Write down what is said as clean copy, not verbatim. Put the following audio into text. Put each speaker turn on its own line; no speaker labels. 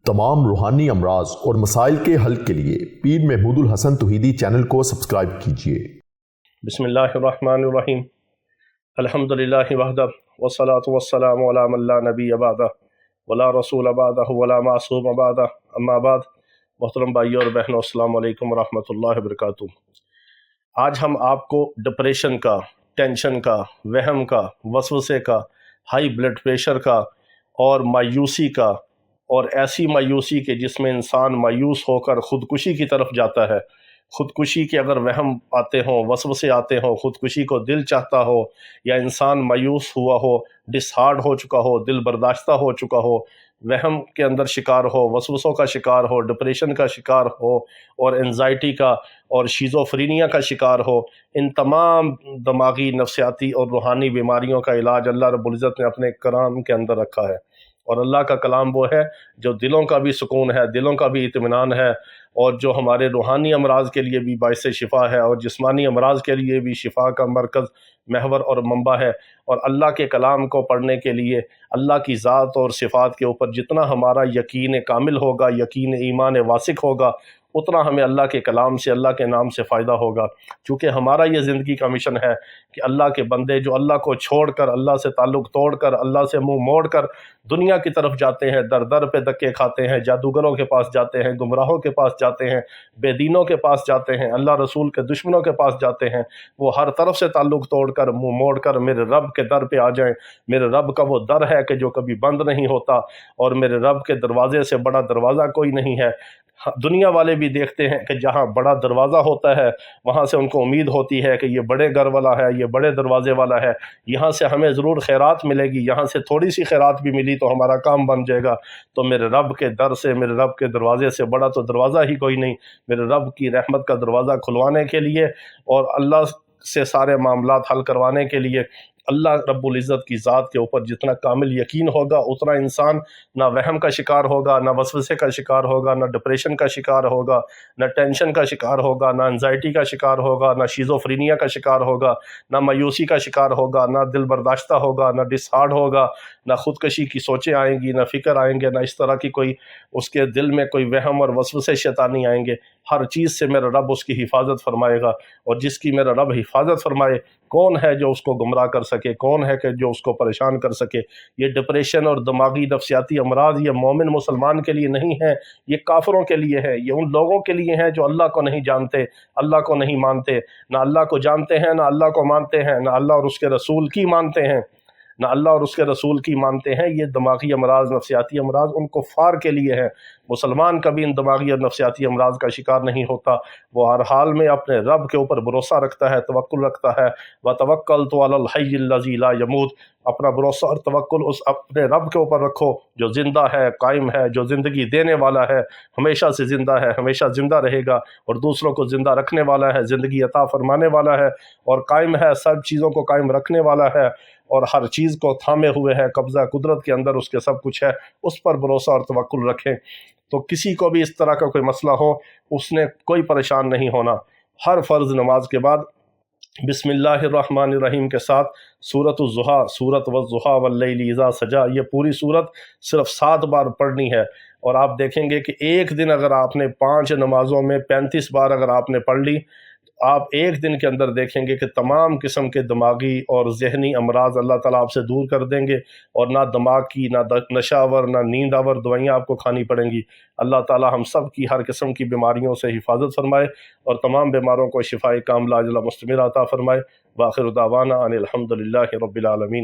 تمام روحانی امراض اور مسائل کے حل کے لیے پیر محمود الحسن توحیدی چینل کو سبسکرائب کیجیے۔
بسم اللہ الرحمن الرحیم، الحمدللہ وحدہ والصلاة والسلام علی من لا نبی بعدہ ولا رسول بعدہ ولا معصوم بعدہ، اما بعد۔ محترم بھائیو اور بہنوں، السلام علیکم ورحمۃ اللہ وبرکاتہ۔ آج ہم آپ کو ڈپریشن کا، ٹینشن کا، وہم کا، وسوسے کا، ہائی بلڈ پریشر کا اور مایوسی کا، اور ایسی مایوسی کہ جس میں انسان مایوس ہو کر خودکشی کی طرف جاتا ہے۔ خودکشی کے اگر وہم آتے ہوں، وسوسے آتے ہوں، خودکشی کو دل چاہتا ہو، یا انسان مایوس ہوا ہو، ڈس ہارڈ ہو چکا ہو، دل برداشتہ ہو چکا ہو، وہم کے اندر شکار ہو، وسوسوں کا شکار ہو، ڈپریشن کا شکار ہو، اور انزائٹی کا اور شیزوفرینیا کا شکار ہو، ان تمام دماغی، نفسیاتی اور روحانی بیماریوں کا علاج اللہ رب العزت نے اپنے کلام کے اندر رکھا ہے۔ اور اللہ کا کلام وہ ہے جو دلوں کا بھی سکون ہے، دلوں کا بھی اطمینان ہے، اور جو ہمارے روحانی امراض کے لیے بھی باعث شفا ہے، اور جسمانی امراض کے لیے بھی شفا کا مرکز، محور اور منبع ہے۔ اور اللہ کے کلام کو پڑھنے کے لیے اللہ کی ذات اور صفات کے اوپر جتنا ہمارا یقین کامل ہوگا، یقین ایمان واسق ہوگا، اتنا ہمیں اللہ کے کلام سے، اللہ کے نام سے فائدہ ہوگا۔ چونکہ ہمارا یہ زندگی کا مشن ہے کہ اللہ کے بندے جو اللہ کو چھوڑ کر، اللہ سے تعلق توڑ کر، اللہ سے منہ موڑ کر دنیا کی طرف جاتے ہیں، در در پہ دھکے کھاتے ہیں، جادوگروں کے پاس جاتے ہیں، گمراہوں کے پاس جاتے ہیں، بے دینوں کے پاس جاتے ہیں، اللہ رسول کے دشمنوں کے پاس جاتے ہیں، وہ ہر طرف سے تعلق توڑ کر، منہ موڑ کر میرے رب کے در پہ آ جائیں۔ میرے رب کا وہ در ہے کہ جو کبھی بند نہیں ہوتا، اور میرے رب کے دروازے سے بڑا دروازہ کوئی نہیں ہے۔ دنیا والے بھی دیکھتے ہیں کہ جہاں بڑا دروازہ ہوتا ہے وہاں سے ان کو امید ہوتی ہے کہ یہ بڑے گھر والا ہے، یہ بڑے دروازے والا ہے، یہاں سے ہمیں ضرور خیرات ملے گی، یہاں سے تھوڑی سی خیرات بھی ملی تو ہمارا کام بن جائے گا۔ تو میرے رب کے در سے، میرے رب کے دروازے سے بڑا تو دروازہ ہی کوئی نہیں۔ میرے رب کی رحمت کا دروازہ کھلوانے کے لیے اور اللہ سے سارے معاملات حل کروانے کے لیے اللہ رب العزت کی ذات کے اوپر جتنا کامل یقین ہوگا، اتنا انسان نہ وہم کا شکار ہوگا، نہ وسوسے کا شکار ہوگا، نہ ڈپریشن کا شکار ہوگا، نہ ٹینشن کا شکار ہوگا، نہ انزائٹی کا شکار ہوگا، نہ شیزوفرینیا کا شکار ہوگا، نہ مایوسی کا شکار ہوگا، نہ دل برداشتہ ہوگا، نہ ڈس ہارڈ ہوگا، نہ خودکشی کی سوچیں آئیں گی، نہ فکر آئیں گے، نہ اس طرح کی کوئی اس کے دل میں کوئی وہم اور وسوسے شیطانی آئیں گے۔ ہر چیز سے میرا رب اس کی حفاظت فرمائے گا، اور جس کی میرا رب حفاظت فرمائے، کون ہے جو اس کو گمراہ کر سکے، کون ہے کہ جو اس کو پریشان کر سکے۔ یہ ڈپریشن اور دماغی نفسیاتی امراض یہ مومن مسلمان کے لیے نہیں ہے، یہ کافروں کے لیے ہے، یہ ان لوگوں کے لیے ہیں جو اللہ کو نہیں جانتے، اللہ کو نہیں مانتے، نہ اللہ کو جانتے ہیں، نہ اللہ کو مانتے ہیں، نہ اللہ اور اس کے رسول کی مانتے ہیں، نہ اللہ اور اس کے رسول کی مانتے ہیں۔ یہ دماغی امراض، نفسیاتی امراض ان کفار کے لیے ہے۔ مسلمان کبھی ان دماغی اور نفسیاتی امراض کا شکار نہیں ہوتا، وہ ہر حال میں اپنے رب کے اوپر بھروسہ رکھتا ہے، توکل رکھتا ہے۔ وَتَوَكَّلْتُ عَلَى الْحَيِّ الَّذِي لَا يَمُوتُ، اپنا بھروسہ اور توکل اس اپنے رب کے اوپر رکھو جو زندہ ہے، قائم ہے، جو زندگی دینے والا ہے، ہمیشہ سے زندہ ہے، ہمیشہ زندہ رہے گا، اور دوسروں کو زندہ رکھنے والا ہے، زندگی عطا فرمانے والا ہے، اور قائم ہے، سب چیزوں کو قائم رکھنے والا ہے، اور ہر چیز کو تھامے ہوئے ہے، قبضہ قدرت کے اندر اس کے سب کچھ ہے۔ اس پر بھروسہ اور توکل رکھیں تو کسی کو بھی اس طرح کا کوئی مسئلہ ہو، اس نے کوئی پریشان نہیں ہونا۔ ہر فرض نماز کے بعد بسم اللہ الرحمن الرحیم کے ساتھ سورۃ الضحیٰ، سورۃ والضحیٰ واللیل اذا سجا، یہ پوری سورت صرف 7 بار پڑھنی ہے۔ اور آپ دیکھیں گے کہ ایک دن اگر آپ نے 5 نمازوں میں 35 بار اگر آپ نے پڑھ لی، آپ ایک دن کے اندر دیکھیں گے کہ تمام قسم کے دماغی اور ذہنی امراض اللہ تعالیٰ آپ سے دور کر دیں گے، اور نہ دماغ کی، نہ نشہ آور، نہ نیند آور دوائیاں آپ کو کھانی پڑیں گی۔ اللہ تعالیٰ ہم سب کی ہر قسم کی بیماریوں سے حفاظت فرمائے، اور تمام بیماروں کو شفائے کاملہ عاجلہ مستمرہ عطا فرمائے۔ وآخر دعوانا ان الحمد للہ رب العالمین۔